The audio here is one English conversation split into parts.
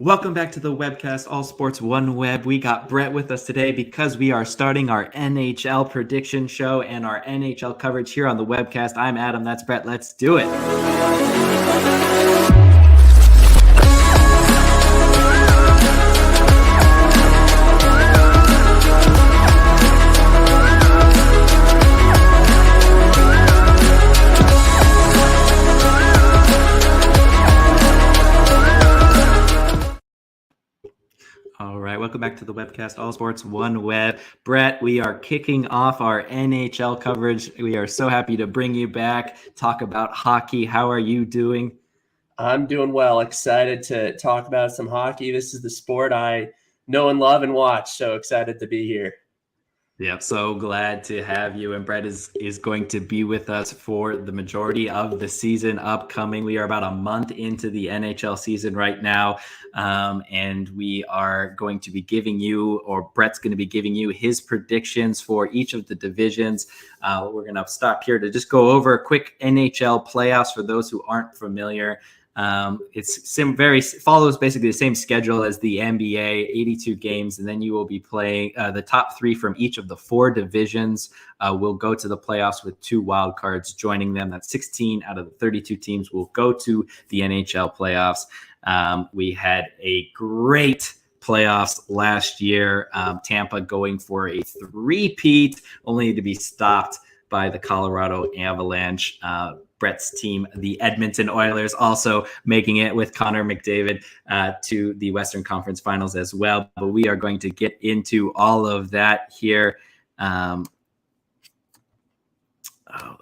Welcome back to the webcast, All Sports One Web. We got Brett with us today because we are starting our NHL prediction show and our NHL coverage here on the webcast. I'm Adam, that's Brett. Let's do it. All right, welcome back to the webcast, All Sports One Web. Brett, we are kicking off our NHL coverage. We are so happy to bring you back, talk about hockey. How are you doing? I'm doing well. Excited to talk about some hockey. This is the sport I know and love and watch. So excited to be here. Yeah, so glad to have you. And Brett is going to be with us for the majority of the season upcoming. We are about a month into the NHL season right now. And we are going to be giving you, or Brett's going to be giving you, his predictions for each of the divisions. We're going to stop here to just go over a quick NHL playoffs for those who aren't familiar. It's follows basically the same schedule as the NBA, 82 games, and then you will be playing the top three from each of the four divisions will go to the playoffs with two wild cards joining them. That's 16 out of the 32 teams will go to the NHL playoffs. We had a great playoffs last year. Tampa going for a three-peat, only to be stopped by the Colorado Avalanche. Brett's team, the Edmonton Oilers, also making it with Connor McDavid to the Western Conference Finals as well. But we are going to get into all of that here. Let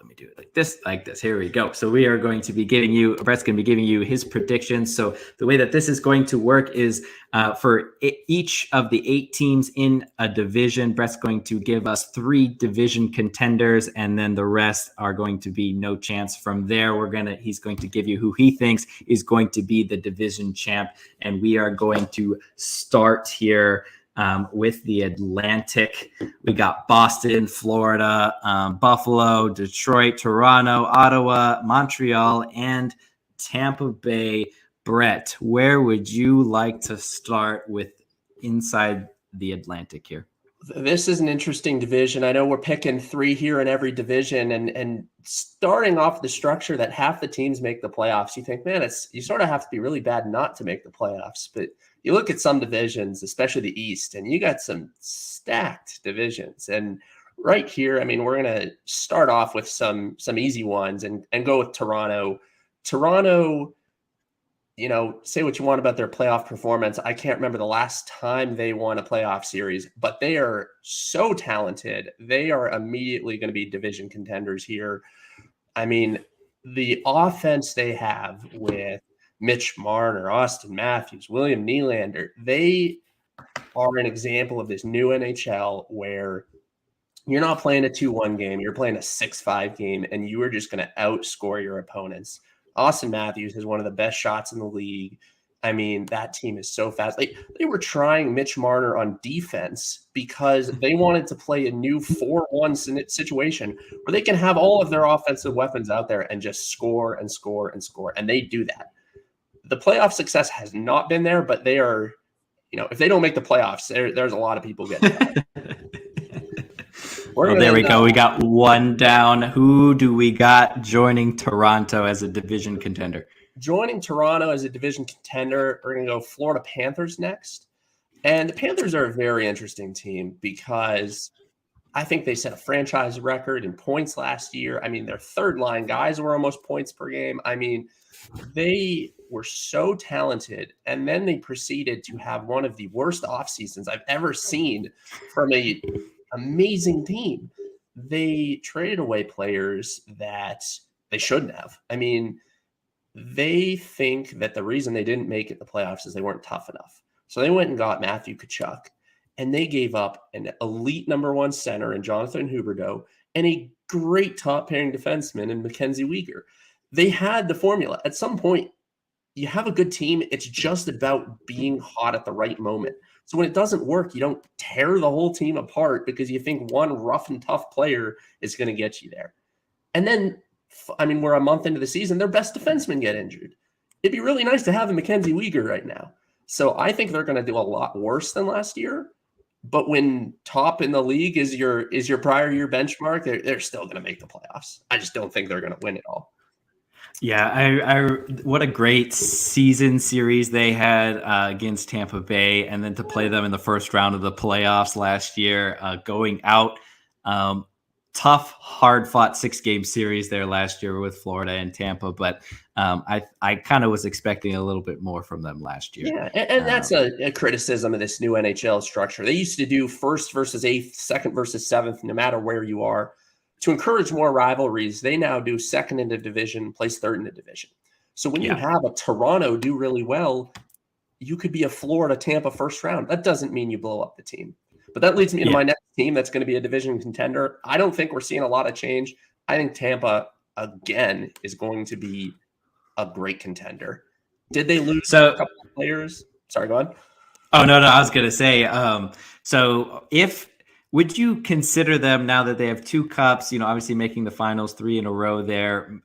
me do it like this. Here we go. So we are going to be giving you, Brett's going to be giving you his predictions. So the way that this is going to work is for each of the 8 teams in a division, Brett's going to give us 3 division contenders, and then the rest are going to be no chance. From there, he's going to give you who he thinks is going to be the division champ. And we are going to start here with the Atlantic. We got Boston, Florida, Buffalo, Detroit, Toronto, Ottawa, Montreal, and Tampa Bay. Brett, where would you like to start with inside the Atlantic here? This is an interesting division. I know we're picking 3 here in every division, and starting off the structure that half the teams make the playoffs, you think, man, you sort of have to be really bad not to make the playoffs. But you look at some divisions, especially the East, and you got some stacked divisions. And right here, I mean, we're going to start off with some easy ones and go with Toronto. Toronto, say what you want about their playoff performance. I can't remember the last time they won a playoff series, but they are so talented. They are immediately going to be division contenders here. I mean, the offense they have with Mitch Marner, Austin Matthews, William Nylander, they are an example of this new NHL where you're not playing a 2-1 game, you're playing a 6-5 game, and you are just going to outscore your opponents. Austin Matthews has one of the best shots in the league. I mean, that team is so fast. They were trying Mitch Marner on defense because they wanted to play a new 4-1 situation where they can have all of their offensive weapons out there and just score and score and score. And they do that. The playoff success has not been there, but they are, if they don't make the playoffs, there's a lot of people getting out. Well, there we go. We got one down. Who do we got joining Toronto as a division contender? Joining Toronto as a division contender, we're going to go Florida Panthers next. And the Panthers are a very interesting team because I think they set a franchise record in points last year. I mean, their third line guys were almost points per game. I mean, they were so talented. And then they proceeded to have one of the worst off seasons I've ever seen from a amazing team. They traded away players that they shouldn't have. I mean, they think that the reason they didn't make it the playoffs is they weren't tough enough. So they went and got Matthew Tkachuk, and they gave up an elite number 1 center in Jonathan Huberdeau and a great top-pairing defenseman in Mackenzie Weegar. They had the formula. At some point, you have a good team. It's just about being hot at the right moment. So when it doesn't work, you don't tear the whole team apart because you think one rough and tough player is going to get you there. And then, I mean, we're a month into the season, their best defensemen get injured. It'd be really nice to have a Mackenzie Weegar right now. So I think they're going to do a lot worse than last year. But when top in the league is your prior year benchmark, they're still going to make the playoffs. I just don't think they're going to win it all. Yeah, I what a great season series they had against Tampa Bay, and then to play them in the first round of the playoffs last year, going out. Tough, hard-fought 6-game series there last year with Florida and Tampa, but I kind of was expecting a little bit more from them last year. Yeah, and that's a criticism of this new NHL structure. They used to do first versus eighth, second versus seventh, no matter where you are. To encourage more rivalries, they now do second in the division, plays third in the division. So when you have a Toronto do really well, you could be a Florida Tampa first round. That doesn't mean you blow up the team. But that leads me to my next team that's going to be a division contender. I don't think we're seeing a lot of change. I think Tampa, again, is going to be a great contender. Did they lose a couple of players? Sorry, go on. Oh, no, I was going to say, would you consider them, now that they have 2 cups, obviously making the finals 3 in a row there,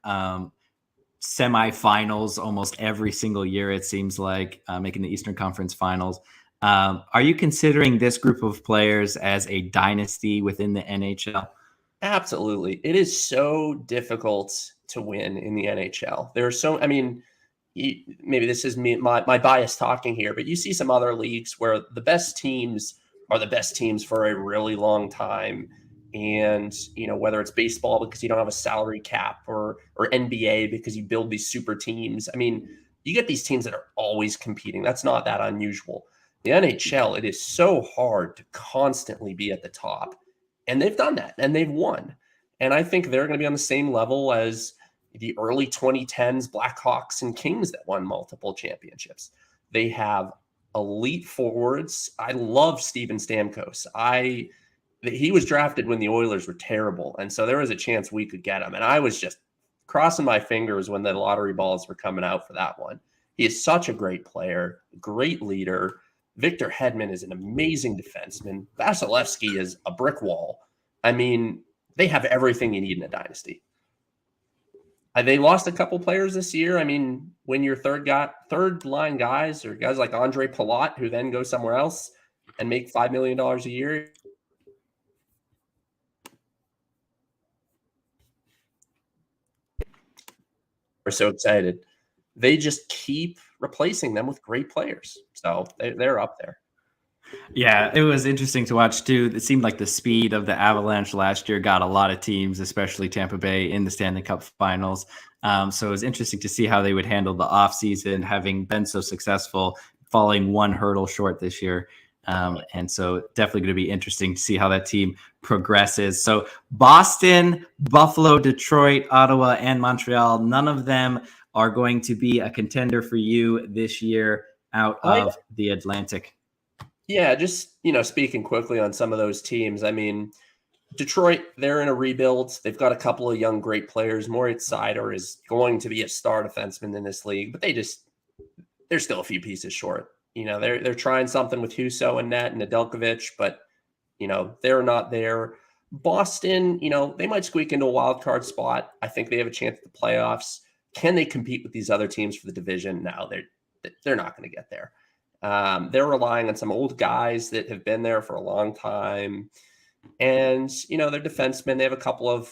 semifinals almost every single year, it seems like, making the Eastern Conference Finals. Are you considering this group of players as a dynasty within the NHL? Absolutely. It is so difficult to win in the NHL. Maybe this is my bias talking here, but you see some other leagues where the best teams are the best teams for a really long time. And, whether it's baseball because you don't have a salary cap, or NBA because you build these super teams. You get these teams that are always competing. That's not that unusual. The NHL, it is so hard to constantly be at the top. And they've done that, and they've won. And I think they're going to be on the same level as the early 2010s Blackhawks and Kings that won multiple championships. They have elite forwards. I love Steven Stamkos. He was drafted when the Oilers were terrible, and so there was a chance we could get him. And I was just crossing my fingers when the lottery balls were coming out for that one. He is such a great player, great leader. Victor Hedman is an amazing defenseman. Vasilevsky is a brick wall. They have everything you need in a dynasty. They lost a couple players this year. When your third line guys, or guys like Andre Palat, who then go somewhere else and make $5 million a year. Are so excited. They just keep replacing them with great players. So they're up there. Yeah, it was interesting to watch too. It seemed like the speed of the Avalanche last year got a lot of teams, especially Tampa Bay, in the Stanley Cup Finals. So it was interesting to see how they would handle the offseason, having been so successful, falling one hurdle short this year. And so definitely going to be interesting to see how that team progresses. So Boston, Buffalo, Detroit, Ottawa, and Montreal, none of them are going to be a contender for you this year out of the Atlantic. Yeah, just, speaking quickly on some of those teams. Detroit, they're in a rebuild. They've got a couple of young, great players. Moritz Seider is going to be a star defenseman in this league, but they're still a few pieces short. They're trying something with Husso and net and Nedeljkovic, but, they're not there. Boston, they might squeak into a wild card spot. I think they have a chance at the playoffs. Can they compete with these other teams for the division? No, they're not going to get there. They're relying on some old guys that have been there for a long time. And, they're defensemen. They have a couple of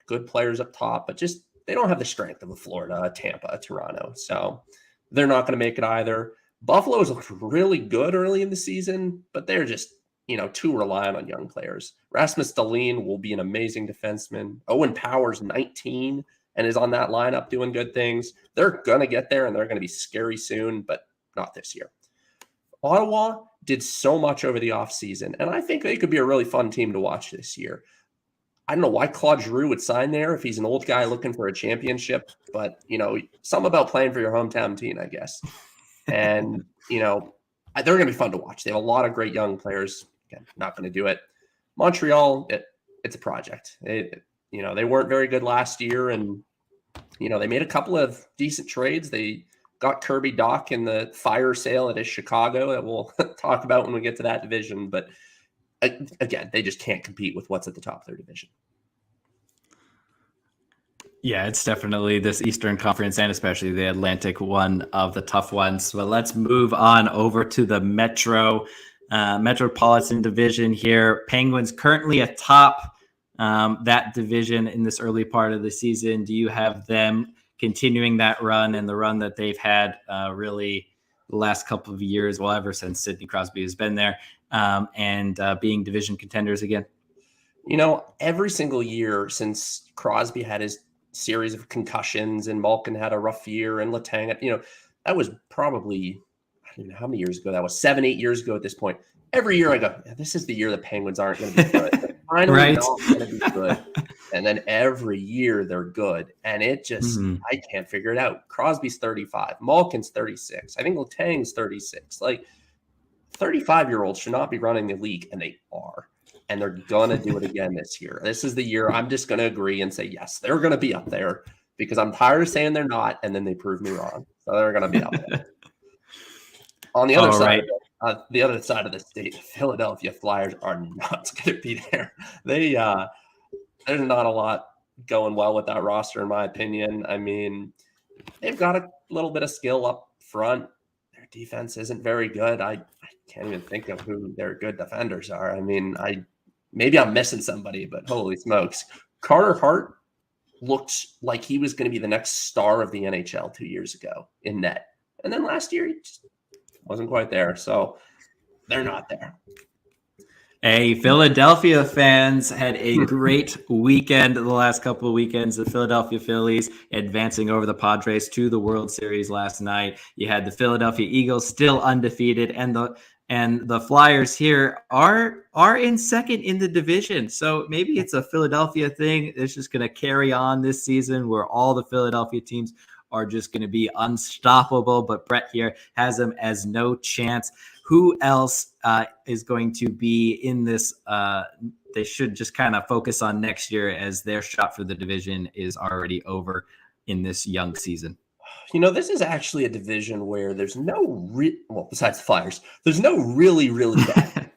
good players up top, but just they don't have the strength of a Florida, a Tampa, a Toronto. So they're not going to make it either. Buffalo's looked really good early in the season, but they're just, too reliant on young players. Rasmus Dahlin will be an amazing defenseman. Owen Power's 19 and is on that lineup doing good things. They're going to get there, and they're going to be scary soon, but not this year. Ottawa did so much over the offseason, and I think they could be a really fun team to watch this year. I don't know why Claude Giroux would sign there if he's an old guy looking for a championship, but, something about playing for your hometown team, I guess. And, they're going to be fun to watch. They have a lot of great young players. Again, not going to do it. Montreal, it's a project. They weren't very good last year, and, they made a couple of decent trades. They got Kirby Dach in the fire sale at Chicago that we'll talk about when we get to that division. But again, they just can't compete with what's at the top of their division. Yeah, it's definitely this Eastern Conference and especially the Atlantic one of the tough ones. But let's move on over to the Metropolitan Division here. Penguins currently atop that division in this early part of the season. Do you have them continuing that run and the run that they've had really the last couple of years, well, ever since Sidney Crosby has been there, and being division contenders again? Every single year since Crosby had his series of concussions and Malkin had a rough year and Letang, that was probably, I don't know how many years ago that was, 7-8 years ago at this point. Every year I go, yeah, this is the year the Penguins aren't going to be good. They're finally Right. not going to be good. And then every year they're good. And it just, I can't figure it out. Crosby's 35. Malkin's 36. I think Letang's 36. Like 35-year-olds should not be running the league, and they are. And they're going to do it again this year. This is the year I'm just going to agree and say, yes, they're going to be up there because I'm tired of saying they're not, and then they prove me wrong. So they're going to be up there. On the other side, the other side of the state, the Philadelphia Flyers are not going to be there. There's not a lot going well with that roster, in my opinion. I mean, they've got a little bit of skill up front. Their defense isn't very good. I can't even think of who their good defenders are. I mean, maybe I'm missing somebody, but holy smokes. Carter Hart looked like he was going to be the next star of the NHL 2 years ago in net. And then last year, he just wasn't quite there. So they're not there. Hey, Philadelphia fans had a great weekend the last couple of weekends. The Philadelphia Phillies advancing over the Padres to the World Series last night. You had the Philadelphia Eagles still undefeated, and the Flyers here are in second in the division. So maybe it's a Philadelphia thing. It's just going to carry on this season where all the Philadelphia teams are just going to be unstoppable. But Brett here has them as no chance. Who else is going to be in this? They should just kind of focus on next year as their shot for the division is already over in this young season. This is actually a division where there's no besides the Flyers, there's no really, really bad.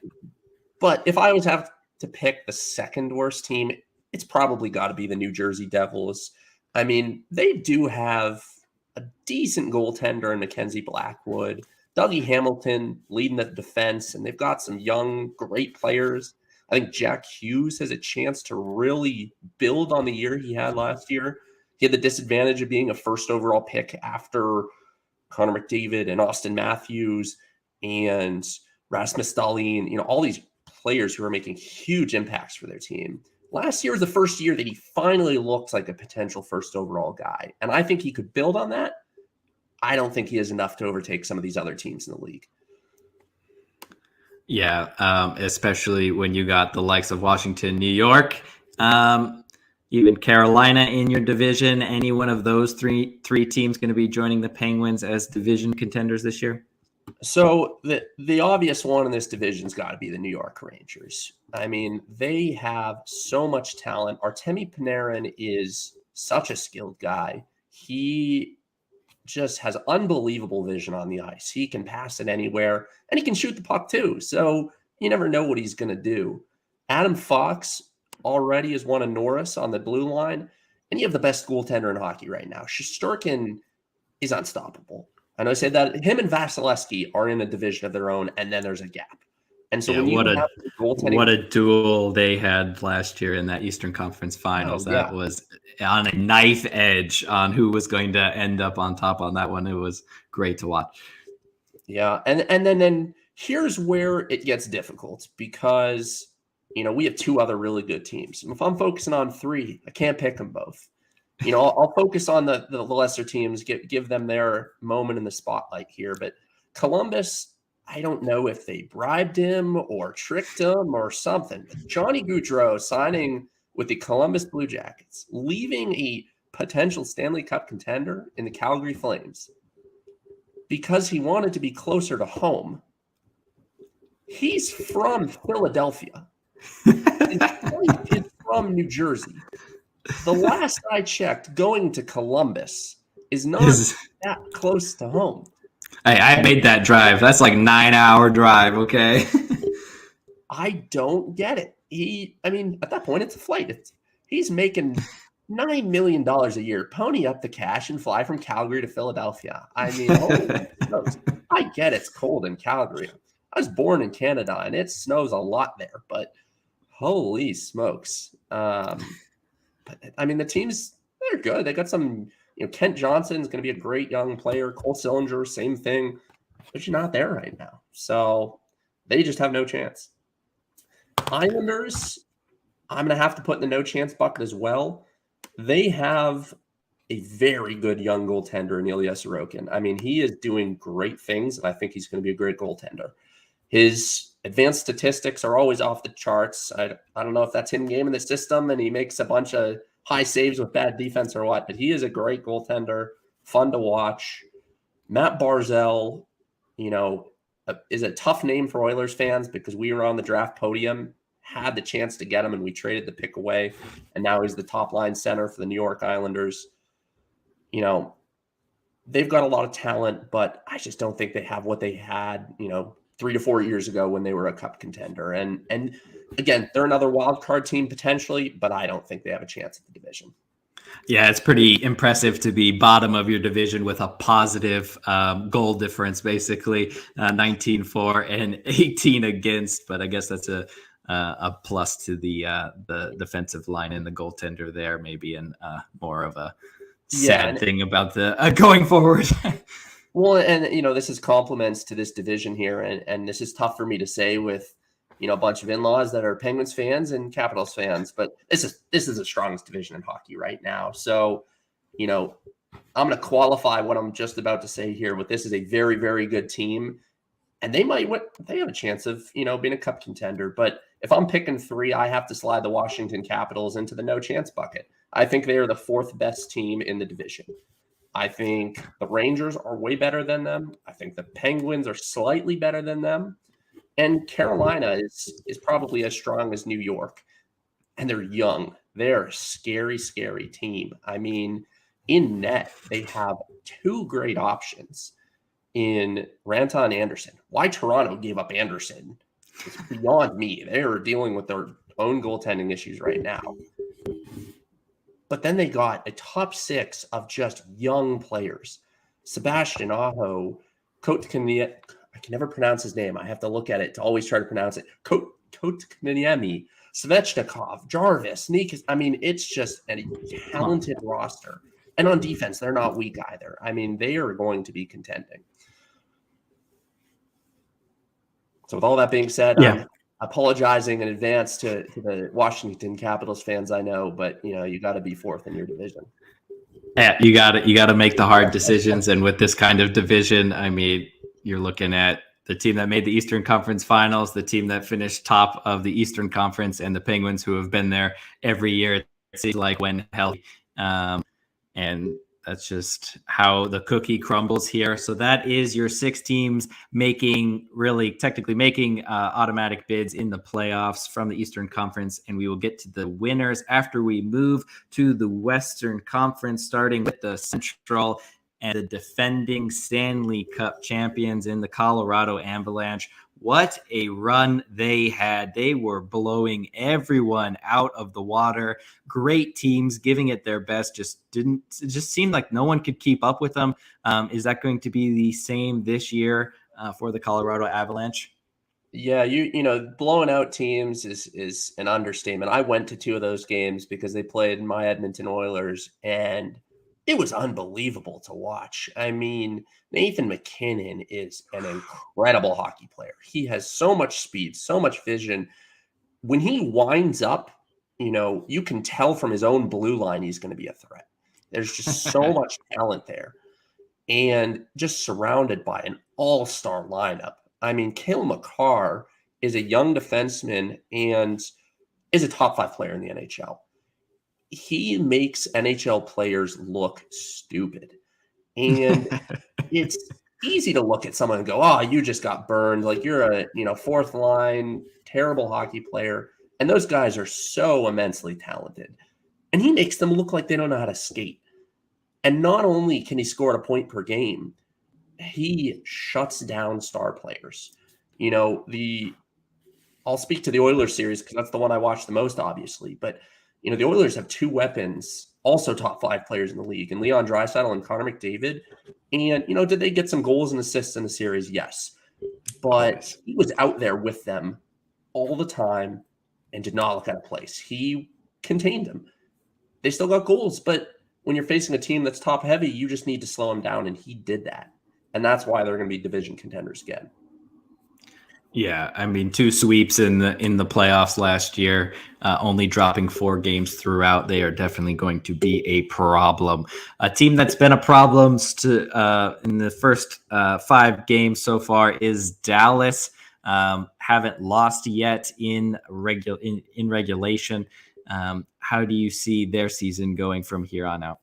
But if I was have to pick the second worst team, it's probably got to be the New Jersey Devils. I mean, they do have a decent goaltender in Mackenzie Blackwood. Dougie Hamilton leading the defense, and they've got some young, great players. I think Jack Hughes has a chance to really build on the year he had last year. He had the disadvantage of being a first overall pick after Connor McDavid and Austin Matthews and Rasmus Dahlin, all these players who are making huge impacts for their team. Last year was the first year that he finally looked like a potential first overall guy, and I think he could build on that. I don't think he has enough to overtake some of these other teams in the league. Yeah, especially when you got the likes of Washington, New York, even Carolina in your division. Any one of those three teams going to be joining the Penguins as division contenders this year? So the obvious one in this division's got to be the New York Rangers. I mean, they have so much talent. Artemi Panarin is such a skilled guy. He just has unbelievable vision on the ice. He can pass it anywhere, and he can shoot the puck too. So you never know what he's going to do. Adam Fox already has won a Norris on the blue line, and you have the best goaltender in hockey right now. Shesterkin is unstoppable. I know I said that. Him and Vasilevsky are in a division of their own, and then there's a gap. And so what a duel they had last year in that Eastern Conference Finals. That was on a knife edge on who was going to end up on top on that one. It was great to watch. Yeah, and then here's where it gets difficult because we have two other really good teams. If I'm focusing on three, I can't pick them both. I'll focus on the lesser teams, give them their moment in the spotlight here. But Columbus, I don't know if they bribed him or tricked him or something. But Johnny Gaudreau signing with the Columbus Blue Jackets, leaving a potential Stanley Cup contender in the Calgary Flames because he wanted to be closer to home. He's from Philadelphia. He's from New Jersey. The last I checked, going to Columbus is not that close to home. Hey, I made that drive. That's like 9-hour drive, okay? I don't get it. At that point, it's a flight. He's making $9 million a year. Pony up the cash and fly from Calgary to Philadelphia. I mean, holy smokes. I get it's cold in Calgary. I was born in Canada and it snows a lot there, but holy smokes. But I mean, the teams, they're good. They got some, Kent Johnson's going to be a great young player. Cole Sillinger, same thing. But you're not there right now. So they just have no chance. Islanders, I'm going to have to put in the no chance bucket as well. They have a very good young goaltender in Ilya Sorokin. I mean, he is doing great things, and I think he's going to be a great goaltender. His advanced statistics are always off the charts. I don't know if that's him gaming the system and he makes a bunch of high saves with bad defense or what, but he is a great goaltender, fun to watch. Matt Barzal, is a tough name for Oilers fans because we were on the draft podium, had the chance to get him, and we traded the pick away, and now he's the top line center for the New York Islanders. They've got a lot of talent, but I just don't think they have what they had, 3 to 4 years ago when they were a cup contender. And again, they're another wild card team potentially, but I don't think they have a chance at the division. Yeah, it's pretty impressive to be bottom of your division with a positive goal difference, basically 19-4 and 18 against. But I guess that's a plus to the defensive line and the goaltender there, maybe, and more of a sad thing about the going forward. Well, and this is compliments to this division here, and this is tough for me to say with a bunch of in-laws that are Penguins fans and Capitals fans, but this is the strongest division in hockey right now. So, I'm going to qualify what I'm just about to say here, but this is a very, very good team, and they have a chance of being a cup contender. But if I'm picking 3, I have to slide the Washington Capitals into the no chance bucket. I think they are the 4th best team in the division. I think the Rangers are way better than them. I think the Penguins are slightly better than them. And Carolina is probably as strong as New York. And they're young. They're a scary, scary team. I mean, in net, they have 2 great options in Rantanen and Anderson. Why Toronto gave up Anderson is beyond me. They are dealing with their own goaltending issues right now. But then they got a top 6 of just young players. Sebastian Aho, Kotkaniemi. I can never pronounce his name. I have to look at it to always try to pronounce it. Kotkaniemi, Svechnikov, Jarvis, Nikas. I mean, it's just a talented roster. And on defense, they're not weak either. I mean, they are going to be contending. So with all that being said, I'm apologizing in advance to the Washington Capitals fans, I know, but you got to be 4th in your division. Yeah, you got to make the hard decisions, and with this kind of division, I mean, you're looking at the team that made the Eastern Conference Finals, the team that finished top of the Eastern Conference, and the Penguins who have been there every year. It seems like when healthy, and that's just how the cookie crumbles here. So that is your 6 teams technically making automatic bids in the playoffs from the Eastern Conference. And we will get to the winners after we move to the Western Conference, starting with the Central and the defending Stanley Cup champions in the Colorado Avalanche. What a run they had. They were blowing everyone out of the water. Great teams giving it their best. It just seemed like no one could keep up with them. Is that going to be the same this year for the Colorado Avalanche? Yeah, blowing out teams is an understatement. I went to 2 of those games because they played my Edmonton Oilers, and it was unbelievable to watch. I mean, Nathan McKinnon is an incredible hockey player. He has so much speed, so much vision. When he winds up, you can tell from his own blue line he's going to be a threat. There's just so much talent there. And just surrounded by an all-star lineup. I mean, Cale Makar is a young defenseman and is a top 5 player in the NHL. He makes NHL players look stupid. And it's easy to look at someone and go, oh, you just got burned. Like you're a 4th line, terrible hockey player. And those guys are so immensely talented. And he makes them look like they don't know how to skate. And not only can he score at a point per game, he shuts down star players. I'll speak to the Oilers series because that's the one I watched the most, obviously. But the Oilers have 2 weapons also top 5 players in the league, and Leon Draisaitl and Connor McDavid. And, did they get some goals and assists in the series? Yes. But he was out there with them all the time and did not look out of place. He contained them. They still got goals, but when you're facing a team that's top heavy, you just need to slow him down, and he did that. And that's why they're going to be division contenders again. Yeah, I mean, 2 sweeps in the playoffs last year, only dropping 4 games throughout. They are definitely going to be a problem. A team that's been a problem in the first 5 games so far is Dallas. Haven't lost yet in regulation. How do you see their season going from here on out?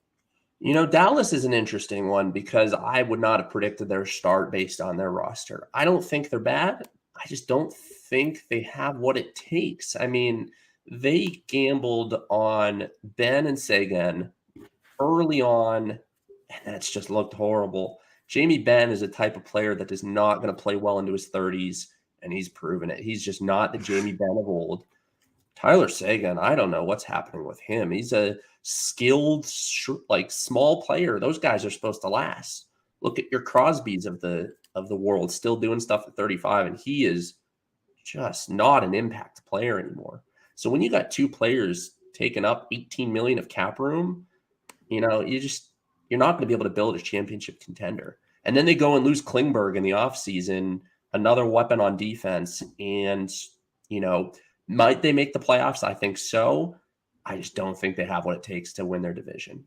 Dallas is an interesting one because I would not have predicted their start based on their roster. I don't think they're bad. I just don't think they have what it takes. I mean, they gambled on Ben and Seguin early on, and that's just looked horrible. Jamie Benn is a type of player that is not going to play well into his 30s, and he's proven it. He's just not the Jamie Benn of old. Tyler Seguin, I don't know what's happening with him. He's a skilled, small player. Those guys are supposed to last. Look at your Crosbys of the world still doing stuff at 35, and he is just not an impact player anymore. So when you got 2 players taking up $18 million of cap room, you're not going to be able to build a championship contender. And then they go and lose Klingberg in the offseason, another weapon on defense, and might they make the playoffs? I think so. I just don't think they have what it takes to win their division.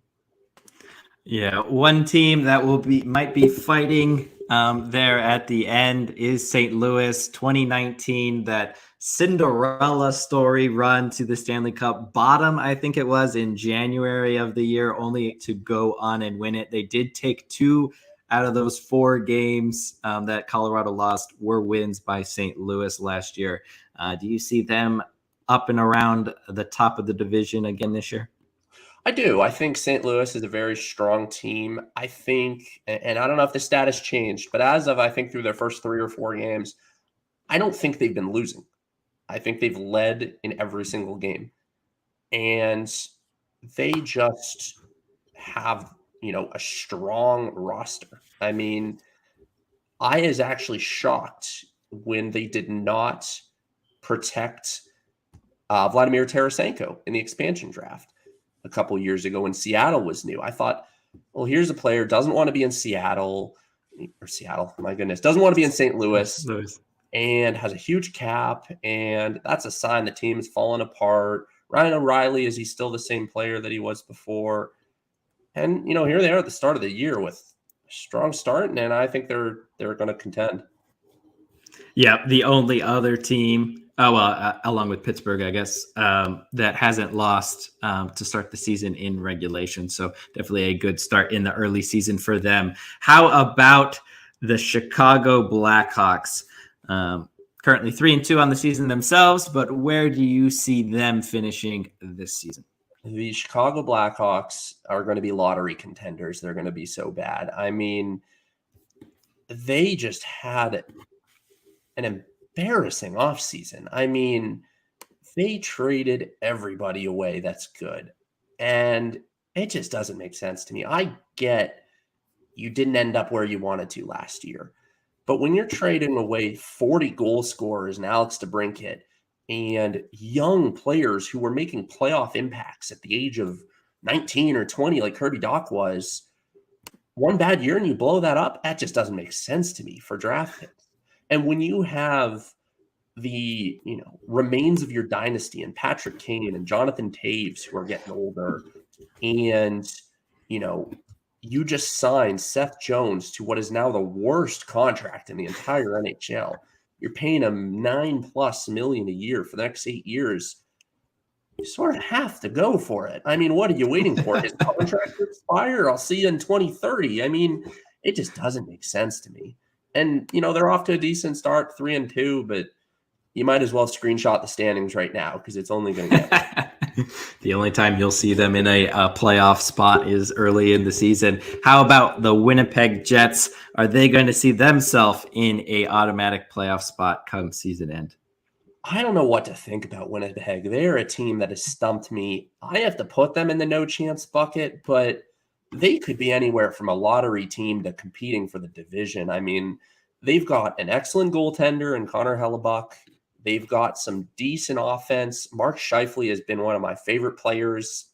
Yeah, one team that might be fighting there at the end is St. Louis. 2019, that Cinderella story run to the Stanley Cup bottom, I think it was in January of the year, only to go on and win it. They did take 2 out of those 4 games that Colorado lost were wins by St. Louis last year. Do you see them up and around the top of the division again this year? I do. I think St. Louis is a very strong team. I think, and I don't know if the status changed, but as of, I think, through their first 3 or 4 games, I don't think they've been losing. I think they've led in every single game. And they just have, a strong roster. I mean, I was actually shocked when they did not protect Vladimir Tarasenko in the expansion draft a couple years ago when Seattle was new. I thought, well, here's a player doesn't want to be in Seattle, my goodness, doesn't want to be in St. Louis, and has a huge cap, and that's a sign the team is falling apart. Ryan O'Reilly, is he still the same player that he was before? And here they are at the start of the year with a strong start, and I think they're going to contend. Yeah, the only other team, along with Pittsburgh, I guess, that hasn't lost to start the season in regulation. So definitely a good start in the early season for them. How about the Chicago Blackhawks? Currently 3-2 on the season themselves, but where do you see them finishing this season? The Chicago Blackhawks are going to be lottery contenders. They're going to be so bad. I mean, they just had an embarrassing offseason. I mean, they traded everybody away that's good. And it just doesn't make sense to me. I get you didn't end up where you wanted to last year. But when you're trading away 40 goal scorers and Alex DeBrincat and young players who were making playoff impacts at the age of 19 or 20, like Kirby Dach was, one bad year and you blow that up, that just doesn't make sense to me for draft picks. And when you have the remains of your dynasty and Patrick Kane and Jonathan Taves who are getting older, and you just signed Seth Jones to what is now the worst contract in the entire NHL. You're paying him $9+ million a year for the next 8 years. You sort of have to go for it. I mean, what are you waiting for? His contract to expire? I'll see you in 2030. I mean, it just doesn't make sense to me. And, they're off to a decent start, 3-2, but you might as well screenshot the standings right now because it's only going to get The only time you'll see them in a playoff spot is early in the season. How about the Winnipeg Jets? Are they going to see themselves in a automatic playoff spot come season end? I don't know what to think about Winnipeg. They're a team that has stumped me. I have to put them in the no chance bucket, but they could be anywhere from a lottery team to competing for the division. I mean, they've got an excellent goaltender in Connor Hellebuck. They've got some decent offense. Mark Scheifele has been one of my favorite players,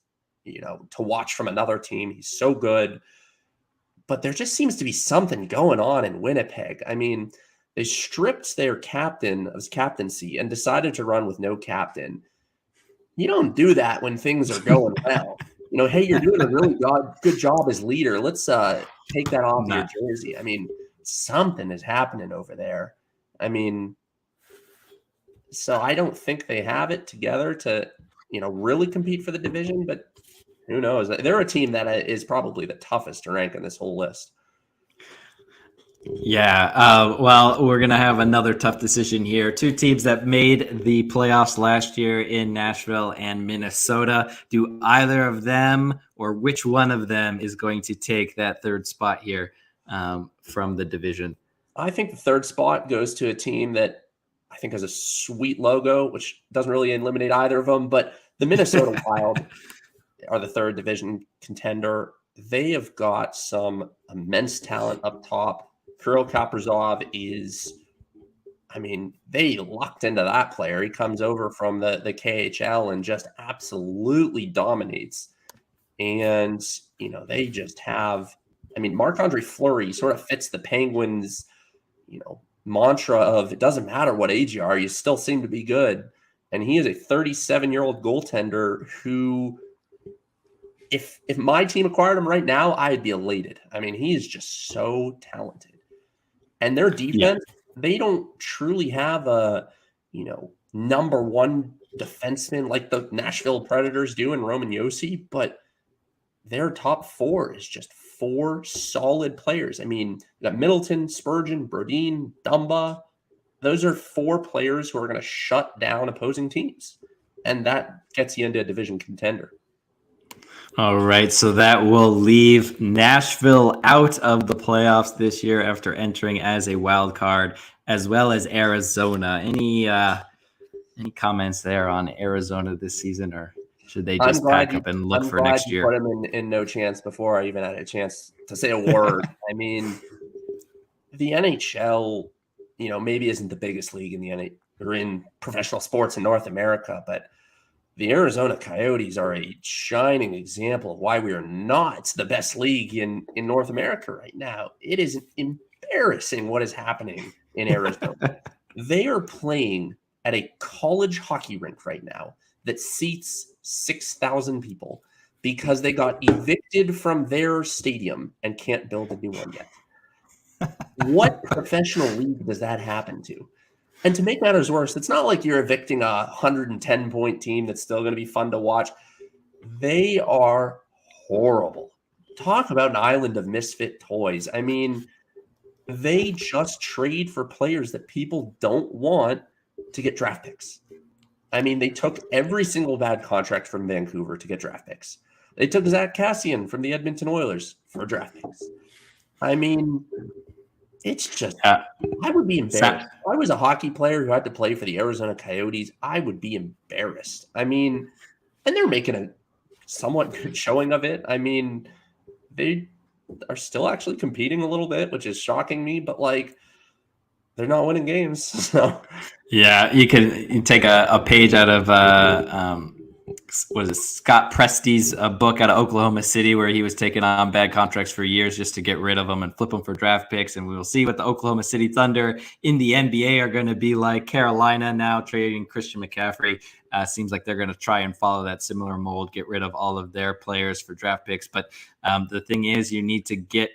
to watch from another team. He's so good. But there just seems to be something going on in Winnipeg. I mean, they stripped their captain of his captaincy and decided to run with no captain. You don't do that when things are going well. Hey, you're doing a really good job as leader. Let's take that off your jersey. I mean, something is happening over there. I mean, so I don't think they have it together to, really compete for the division, but who knows? They're a team that is probably the toughest to rank in this whole list. Yeah, well, we're going to have another tough decision here. Two teams that made the playoffs last year in Nashville and Minnesota. Do either of them, or which one of them, is going to take that third spot here from the division? I think the third spot goes to a team that I think has a sweet logo, which doesn't really eliminate either of them, but the Minnesota Wild are the third division contender. They have got some immense talent up top. Kirill Kaprizov they lucked into that player. He comes over from the KHL and just absolutely dominates. And, they just have, Marc-Andre Fleury sort of fits the Penguins, mantra of it doesn't matter what age you are, you still seem to be good. And he is a 37-year-old goaltender who, if my team acquired him right now, I'd be elated. He is just so talented. And their defense, they don't truly have a, number one defenseman like the Nashville Predators do in Roman Josi, but their top four is just four solid players. You got Middleton, Spurgeon, Brodin, Dumba. Those are four players who are going to shut down opposing teams. And that gets you into a division contender. All right, so that will leave Nashville out of the playoffs this year after entering as a wild card, as well as Arizona. Any comments there on Arizona this season, or should they just pack up and look for next year? Put them in no chance before I even had a chance to say a word. The NHL, maybe isn't the biggest league in professional sports in North America, but the Arizona Coyotes are a shining example of why we are not the best league in North America right now. It is embarrassing what is happening in Arizona. They are playing at a college hockey rink right now that seats 6,000 people because they got evicted from their stadium and can't build a new one yet. What professional league does that happen to? And to make matters worse, it's not like you're evicting a 110-point team that's still going to be fun to watch. They are horrible. Talk about an island of misfit toys. They just trade for players that people don't want to get draft picks. They took every single bad contract from Vancouver to get draft picks. They took Zach Cassian from the Edmonton Oilers for draft picks. It's just, I would be embarrassed. If I was a hockey player who had to play for the Arizona Coyotes, I would be embarrassed. And they're making a somewhat good showing of it. They are still actually competing a little bit, which is shocking me, but they're not winning games. So yeah, you take a page out of Scott Presti's book out of Oklahoma City, where he was taking on bad contracts for years just to get rid of them and flip them for draft picks. And we will see what the Oklahoma City Thunder in the NBA are going to be like. Carolina now trading Christian McCaffrey. Seems like they're going to try and follow that similar mold, get rid of all of their players for draft picks. But the thing is, you need to get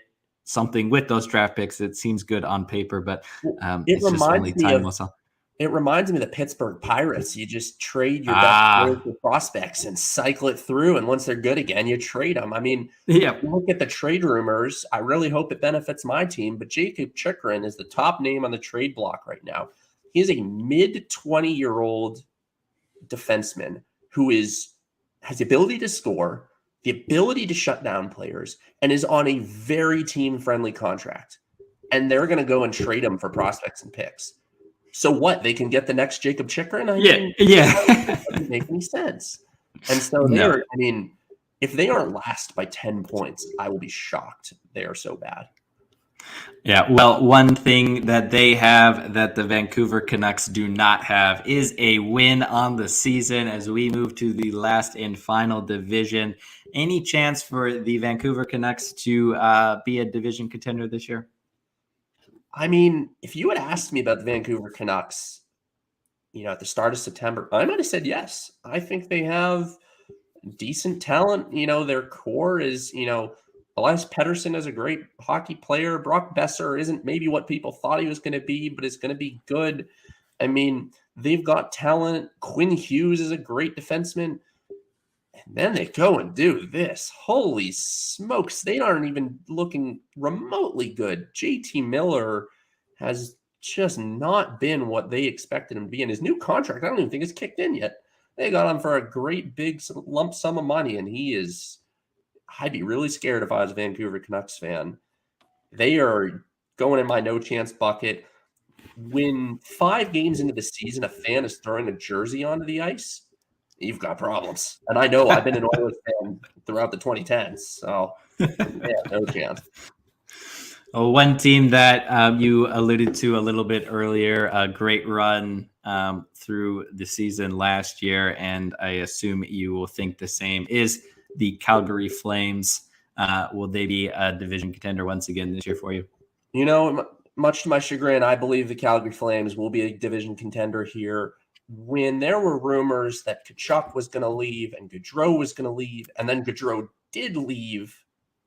something with those draft picks. It seems good on paper, but it's just only time will tell. It reminds me of the Pittsburgh Pirates. You just trade your best players for prospects and cycle it through. And once they're good again, you trade them. If you look at the trade rumors, I really hope it benefits my team. But Jacob Chikrin is the top name on the trade block right now. He is a mid-20-year-old defenseman who has the ability to score, the ability to shut down players, and is on a very team-friendly contract. And they're going to go and trade him for prospects and picks. So what? They can get the next Jacob Chikrin? I Yeah, mean, yeah. it doesn't make any sense. And so they No. are, I mean, if they aren't last by 10 points, I will be shocked. They are so bad. Yeah, well, one thing that they have that the Vancouver Canucks do not have is a win on the season as we move to the last and final division. Any chance for the Vancouver Canucks to be a division contender this year? I mean, if you had asked me about the Vancouver Canucks, at the start of September, I might have said yes. I think they have decent talent. Their core is, Elias Pettersson is a great hockey player. Brock Besser isn't maybe what people thought he was going to be, but is going to be good. I mean, they've got talent. Quinn Hughes is a great defenseman. And then they go and do this. Holy smokes. They aren't even looking remotely good. JT Miller has just not been what they expected him to be. And his new contract, I don't even think it's kicked in yet. They got him for a great big lump sum of money. And I'd be really scared if I was a Vancouver Canucks fan. They are going in my no chance bucket. When 5 games into the season, a fan is throwing a jersey onto the ice, you've got problems. And I know I've been an Oilers fan throughout the 2010s. So, yeah, no chance. Well, one team that you alluded to a little bit earlier, a great run through the season last year, and I assume you will think the same, is the Calgary Flames. Will they be a division contender once again this year for you? Much to my chagrin, I believe the Calgary Flames will be a division contender here. When there were rumors that Tkachuk was going to leave and Gaudreau was going to leave, and then Gaudreau did leave,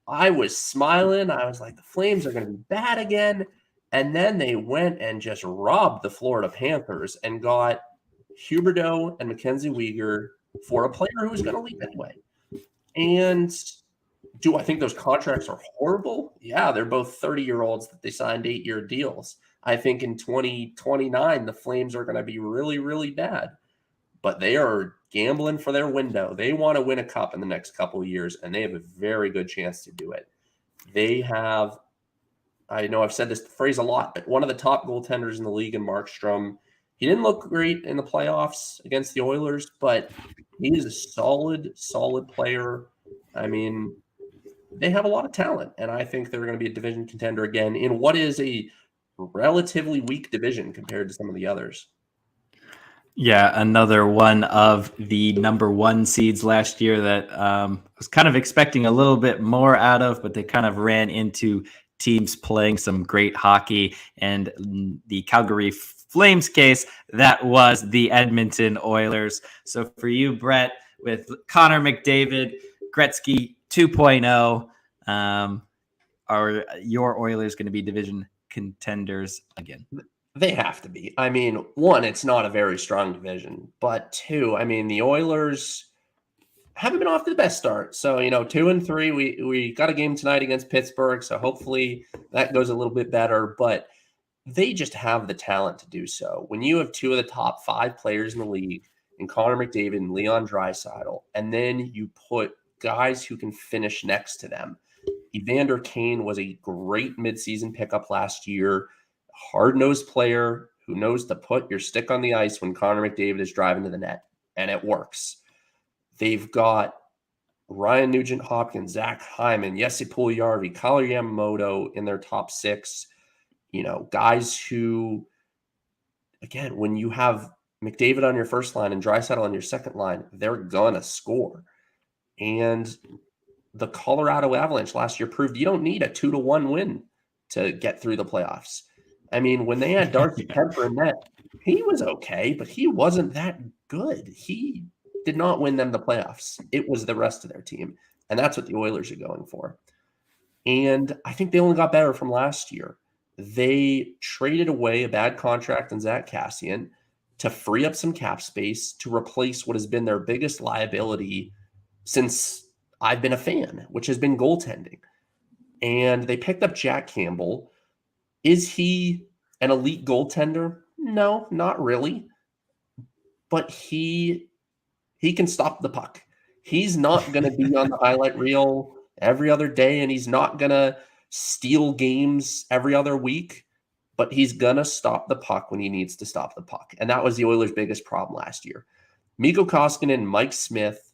I was smiling. I was like, the Flames are going to be bad again. And then they went and just robbed the Florida Panthers and got Huberdeau and Mackenzie Weegar for a player who was going to leave anyway. And do I think those contracts are horrible? Yeah, they're both 30-year-olds that they signed 8-year deals. I think in 2029, the Flames are going to be really, really bad. But they are gambling for their window. They want to win a cup in the next couple of years, and they have a very good chance to do it. They have, I know I've said this phrase a lot, but one of the top goaltenders in the league in Markstrom. He didn't look great in the playoffs against the Oilers, but he is a solid, solid player. I mean, they have a lot of talent, and I think they're going to be a division contender again in what is a relatively weak division compared to some of the others. Yeah, another one of the number 1 seeds last year that was kind of expecting a little bit more out of, but they kind of ran into teams playing some great hockey. And in the Calgary Flames case, that was the Edmonton Oilers. So for you, Brett, with Connor McDavid, Gretzky 2.0, are your Oilers going to be division contenders again? They have to be. I mean, 1, it's not a very strong division, but 2, I mean, the Oilers haven't been off to the best start. So, 2-3, we got a game tonight against Pittsburgh, so hopefully that goes a little bit better, but they just have the talent to do so. When you have 2 of the top 5 players in the league, in Connor McDavid and Leon Draisaitl, and then you put guys who can finish next to them. Evander Kane was a great midseason pickup last year. Hard-nosed player who knows to put your stick on the ice when Connor McDavid is driving to the net, and it works. They've got Ryan Nugent-Hopkins, Zach Hyman, Jesse Puljujarvi, Kyle Yamamoto in their top 6. Guys who, again, when you have McDavid on your first line and Draisaitl on your second line, they're gonna score. And the Colorado Avalanche last year proved you don't need a 2-1 win to get through the playoffs. I mean, when they had Darcy Kemper in net, he was okay, but he wasn't that good. He did not win them the playoffs. It was the rest of their team, and that's what the Oilers are going for. And I think they only got better from last year. They traded away a bad contract in Zach Kassian to free up some cap space to replace what has been their biggest liability since I've been a fan, which has been goaltending. And they picked up Jack Campbell. Is he an elite goaltender? No, not really. But he can stop the puck. He's not going to be on the highlight reel every other day, and he's not going to steal games every other week. but he's going to stop the puck when he needs to stop the puck. And that was the Oilers' biggest problem last year. Mikko Koskinen, Mike Smith,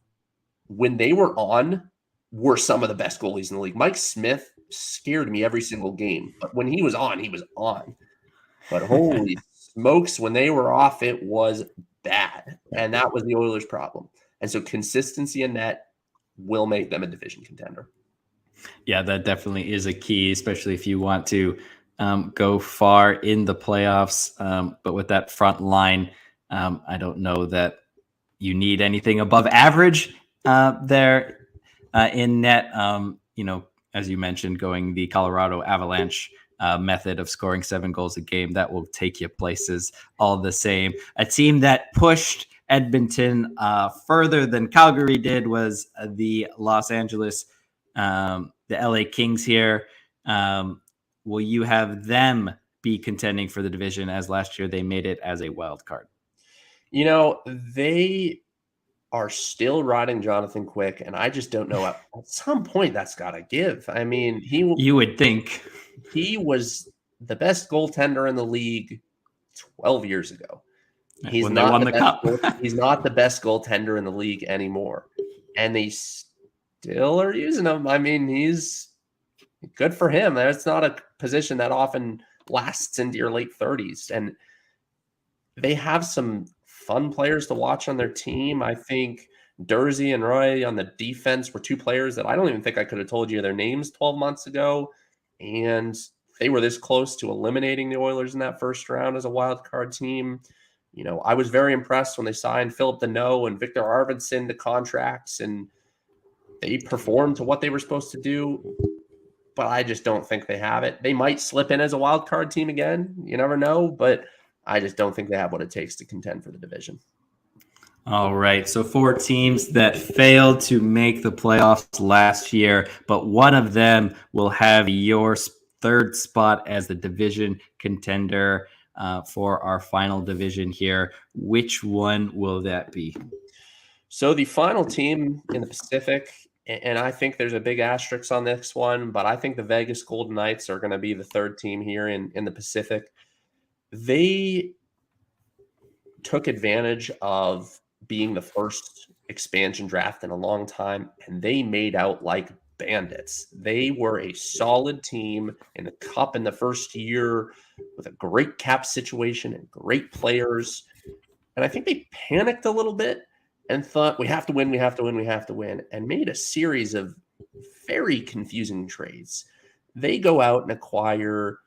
when they were on, were some of the best goalies in the league. Mike Smith scared me every single game, but when he was on, he was on. But holy smokes, when they were off, it was bad. And that was the Oilers' problem. And so consistency in net will make them a division contender. Yeah, that definitely is a key, especially if you want to go far in the playoffs. But with that front line, I don't know that you need anything above average there in net. As you mentioned, going the Colorado Avalanche method of scoring 7 goals a game, that will take you places all the same. A team that pushed Edmonton further than Calgary did was the Los Angeles, the LA Kings here. Will you have them be contending for the division, as last year they made it as a wild card? They are still riding Jonathan Quick, and I just don't know. At some point, that's got to give. I mean, you would think he was the best goaltender in the league 12 years ago. He's when not they won the the cup. He's not the best goaltender in the league anymore, and they still are using him. I mean, he's good for him. That's not a position that often lasts into your late 30s, and they have some fun players to watch on their team. I think Dursey and Roy on the defense were 2 players that I don't even think I could have told you their names 12 months ago. And they were this close to eliminating the Oilers in that first round as a wild card team. I was very impressed when they signed Philip Deneau and Victor Arvidsson to contracts, and they performed to what they were supposed to do. But I just don't think they have it. They might slip in as a wild card team again. You never know, but I just don't think they have what it takes to contend for the division. All right. So 4 teams that failed to make the playoffs last year, but one of them will have your 3rd spot as the division contender for our final division here. Which one will that be? So the final team in the Pacific, and I think there's a big asterisk on this one, but I think the Vegas Golden Knights are going to be the 3rd team here in the Pacific. They took advantage of being the first expansion draft in a long time, and they made out like bandits. They were a solid team in the cup in the first year with a great cap situation and great players. And I think they panicked a little bit and thought, we have to win, we have to win, we have to win, and made a series of very confusing trades. They go out and acquire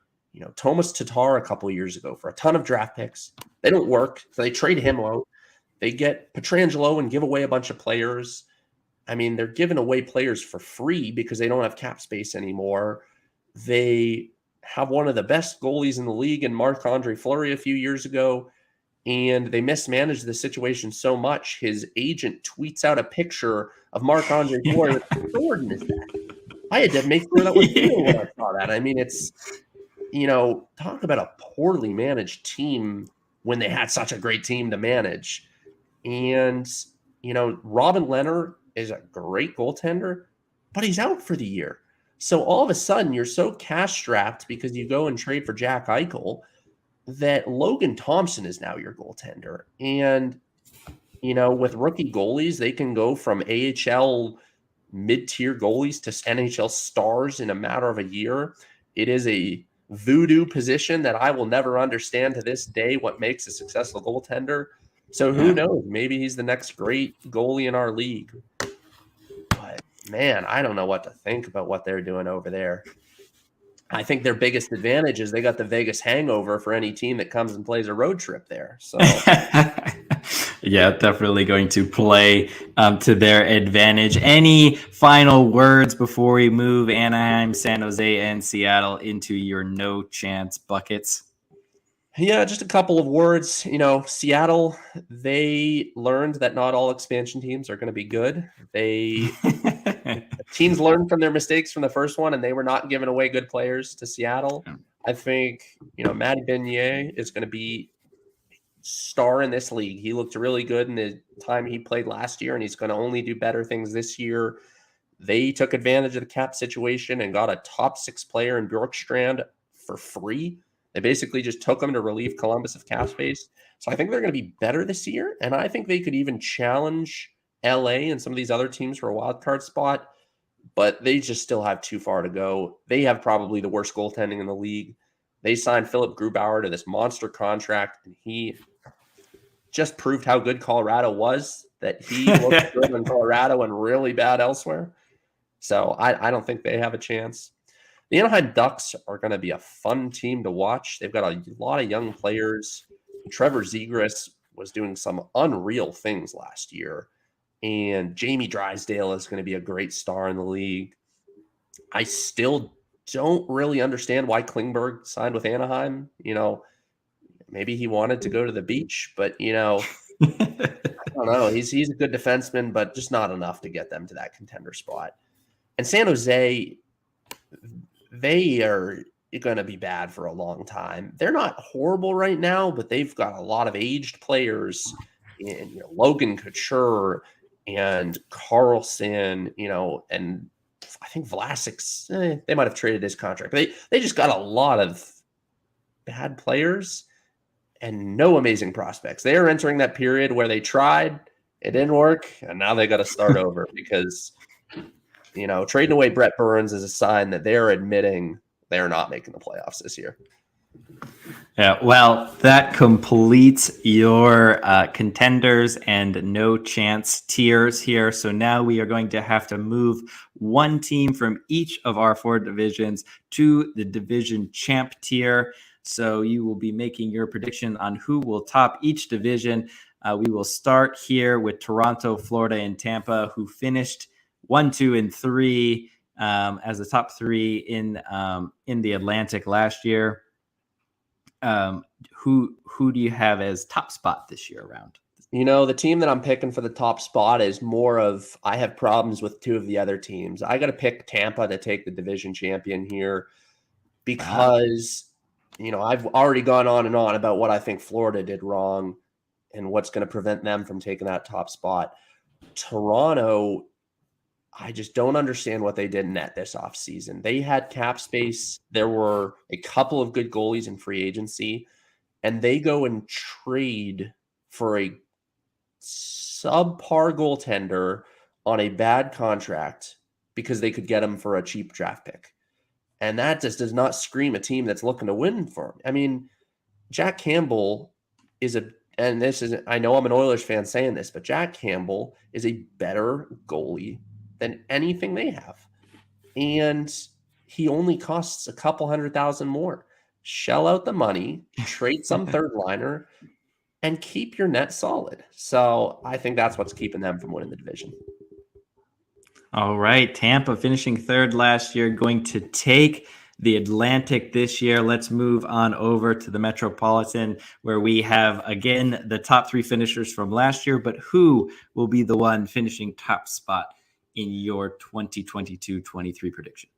Thomas Tatar a couple of years ago for a ton of draft picks. They don't work, so they trade him out. They get Pietrangelo and give away a bunch of players. I mean, they're giving away players for free because they don't have cap space anymore. They have one of the best goalies in the league in Marc-Andre Fleury a few years ago, and they mismanaged the situation so much. His agent tweets out a picture of Marc-Andre Fleury. What Jordan is that? I had to make sure that was real when I saw that. I mean, it's talk about a poorly managed team when they had such a great team to manage. And, Robin Leonard is a great goaltender, but he's out for the year. So all of a sudden, you're so cash strapped because you go and trade for Jack Eichel that Logan Thompson is now your goaltender. And, with rookie goalies, they can go from AHL mid-tier goalies to NHL stars in a matter of a year. It is a voodoo position that I will never understand to this day what makes a successful goaltender. So who knows? Maybe he's the next great goalie in our league. But man, I don't know what to think about what they're doing over there. I think their biggest advantage is they got the Vegas hangover for any team that comes and plays a road trip there. So yeah, definitely going to play to their advantage. Any final words before we move Anaheim, San Jose, and Seattle into your no chance buckets? Yeah, just a couple of words. Seattle, they learned that not all expansion teams are going to be good. Teams learned from their mistakes from the first one, and they were not giving away good players to Seattle. I think, Matty Benier is going to be star in this league. He looked really good in the time he played last year, and he's going to only do better things this year. They took advantage of the cap situation and got a top 6 player in Bjorkstrand for free. They basically just took them to relieve Columbus of cap space. So I think they're going to be better this year, and I think they could even challenge LA and some of these other teams for a wild card spot, but they just still have too far to go. They have probably the worst goaltending in the league. They signed Philip Grubauer to this monster contract, and he just proved how good Colorado was, that he looked good in Colorado and really bad elsewhere. So I don't think they have a chance. The Anaheim Ducks are going to be a fun team to watch. They've got a lot of young players. Trevor Zegras was doing some unreal things last year, and Jamie Drysdale is going to be a great star in the league. I still don't really understand why Klingberg signed with Anaheim. Maybe he wanted to go to the beach, but I don't know. He's a good defenseman, but just not enough to get them to that contender spot. And San Jose, they are going to be bad for a long time. They're not horrible right now, but they've got a lot of aged players in Logan Couture and Carlson, and I think Vlasic's, they might have traded his contract. But they just got a lot of bad players and no amazing prospects. They are entering that period where they tried, it didn't work, and now they got to start over because, trading away Brett Burns is a sign that they're admitting they're not making the playoffs this year. Yeah, well, that completes your contenders and no chance tiers here. So now we are going to have to move one team from each of our 4 divisions to the division champ tier. So you will be making your prediction on who will top each division. We will start here with Toronto, Florida, and Tampa, who finished 1, 2, and 3 as the top 3 in the Atlantic last year. Who do you have as top spot this year around? The team that I'm picking for the top spot is more of, I have problems with 2 of the other teams. I got to pick Tampa to take the division champion here because, I've already gone on and on about what I think Florida did wrong and what's going to prevent them from taking that top spot. Toronto, I just don't understand what they did net this offseason. They had cap space. There were a couple of good goalies in free agency, and they go and trade for a subpar goaltender on a bad contract because they could get him for a cheap draft pick. And that just does not scream a team that's looking to win for him. I mean, Jack Campbell is and this isn't, I know I'm an Oilers fan saying this, but Jack Campbell is a better goalie than anything they have. And he only costs a couple $100,000 more. Shell out the money, trade some third liner, and keep your net solid. So I think that's what's keeping them from winning the division. All right. Tampa finishing 3rd last year, going to take the Atlantic this year. Let's move on over to the Metropolitan, where we have, again, the top 3 finishers from last year. But who will be the one finishing top spot in your 2022-23 prediction?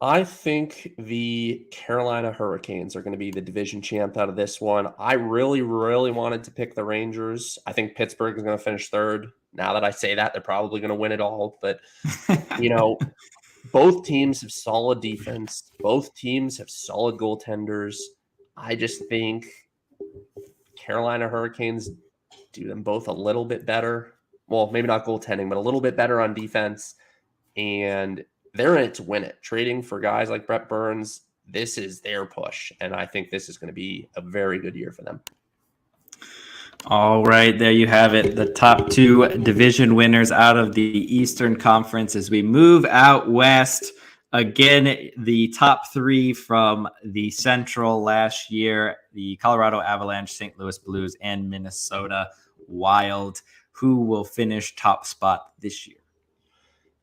I think the Carolina Hurricanes are going to be the division champ out of this one. I really, really wanted to pick the Rangers. I think Pittsburgh is going to finish 3rd. Now that I say that, they're probably going to win it all. But, both teams have solid defense. Both teams have solid goaltenders. I just think Carolina Hurricanes do them both a little bit better. Well, maybe not goaltending, but a little bit better on defense. And they're in it to win it. Trading for guys like Brett Burns, this is their push. And I think this is going to be a very good year for them. All right, there you have it. The top 2 division winners out of the Eastern Conference. As we move out west, again, the top 3 from the Central last year, the Colorado Avalanche, St. Louis Blues, and Minnesota Wild. Who will finish top spot this year?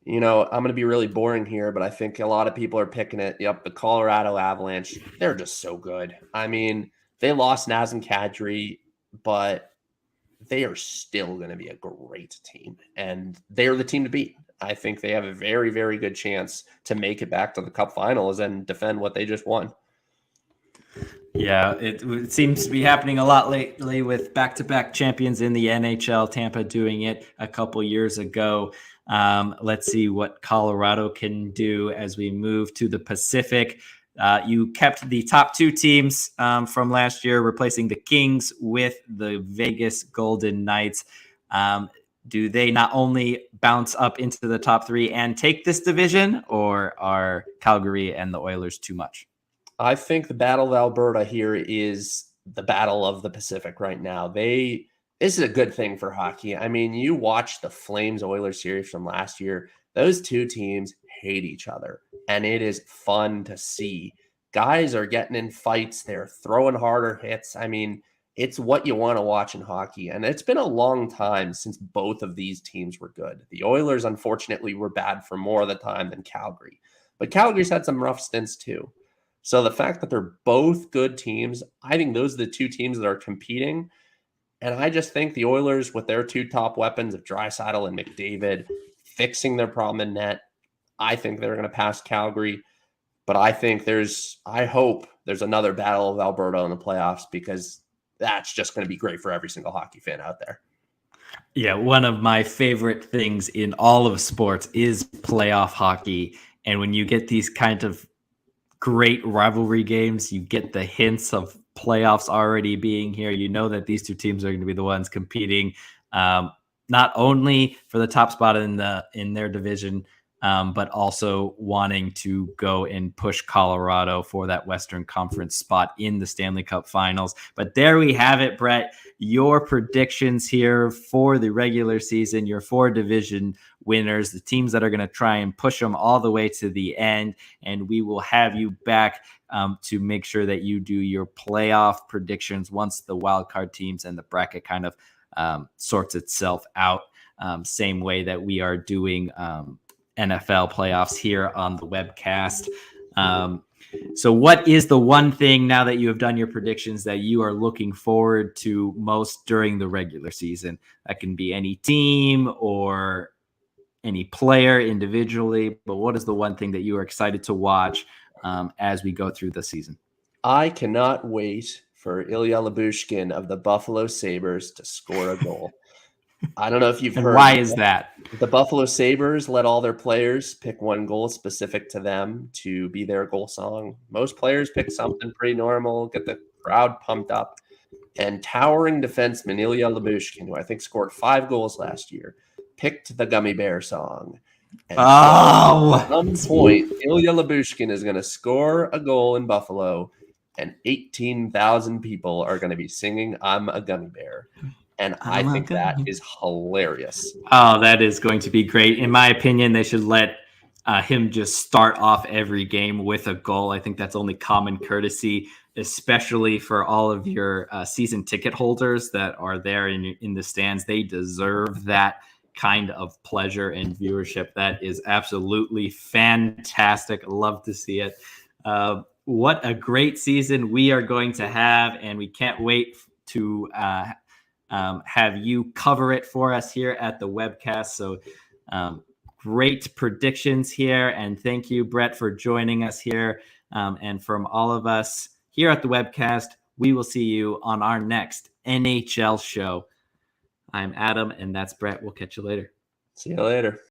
I'm going to be really boring here, but I think a lot of people are picking it. Yep, the Colorado Avalanche. They're just so good. I mean, they lost Nazem Kadri, but they are still going to be a great team, and they're the team to beat. I think they have a very, very good chance to make it back to the Cup Finals and defend what they just won. Yeah, it seems to be happening a lot lately with back-to-back champions in the NHL, Tampa doing it a couple years ago. Let's see what Colorado can do as we move to the Pacific. You kept the top two teams from last year, replacing the Kings with the Vegas Golden Knights. Do they not only bounce up into the top three and take this division, or are Calgary and the Oilers too much? I think the Battle of Alberta here is the Battle of the Pacific right now. This is a good thing for hockey. I mean, you watch the Flames Oilers series from last year. Those two teams hate each other, and it is fun to see. Guys are getting in fights. They're throwing harder hits. I mean, it's what you want to watch in hockey. And it's been a long time since both of these teams were good. The Oilers, unfortunately, were bad for more of the time than Calgary. But Calgary's had some rough stints too. So the fact that they're both good teams, I think those are the two teams that are competing. And I just think the Oilers, with their two top weapons of Draisaitl and McDavid, fixing their problem in net, I think they're going to pass Calgary. But I hope there's another Battle of Alberta in the playoffs, because that's just going to be great for every single hockey fan out there. Yeah, one of my favorite things in all of sports is playoff hockey. And when you get these kind of great rivalry games, you get the hints of playoffs already being here. You know that these two teams are going to be the ones competing, not only for the top spot in their division, but also wanting to go and push Colorado for that Western Conference spot in the Stanley Cup Finals. But there we have it, Brett. Your predictions here for the regular season, your four division winners, the teams that are going to try and push them all the way to the end. And we will have you back to make sure that you do your playoff predictions once the wildcard teams and the bracket kind of sorts itself out. Same way that we are doing NFL playoffs here on the webcast. So what is the one thing, now that you have done your predictions, that you are looking forward to most during the regular season? That can be any team or any player individually, but what is the one thing that you are excited to watch as we go through the season? I cannot wait for Ilya Lyubushkin of the Buffalo Sabres to score a goal. I don't know if you've heard. Why is that? The Buffalo Sabres let all their players pick one goal specific to them to be their goal song. Most players pick something pretty normal, get the crowd pumped up. And towering defenseman Ilya Lyubushkin, who I think scored 5 goals last year, picked the Gummy Bear song. And at some point, Ilya Lyubushkin is going to score a goal in Buffalo, and 18,000 people are going to be singing "I'm a Gummy Bear." And I think that is hilarious. Oh, that is going to be great. In my opinion, they should let him just start off every game with a goal. I think that's only common courtesy, especially for all of your season ticket holders that are there in the stands. They deserve that kind of pleasure and viewership. That is absolutely fantastic. Love to see it. What a great season we are going to have, and we can't wait to have you cover it for us here at the webcast. So great predictions here. And thank you, Brett, for joining us here. And from all of us here at the webcast, we will see you on our next NHL show. I'm Adam, and that's Brett. We'll catch you later. See you later.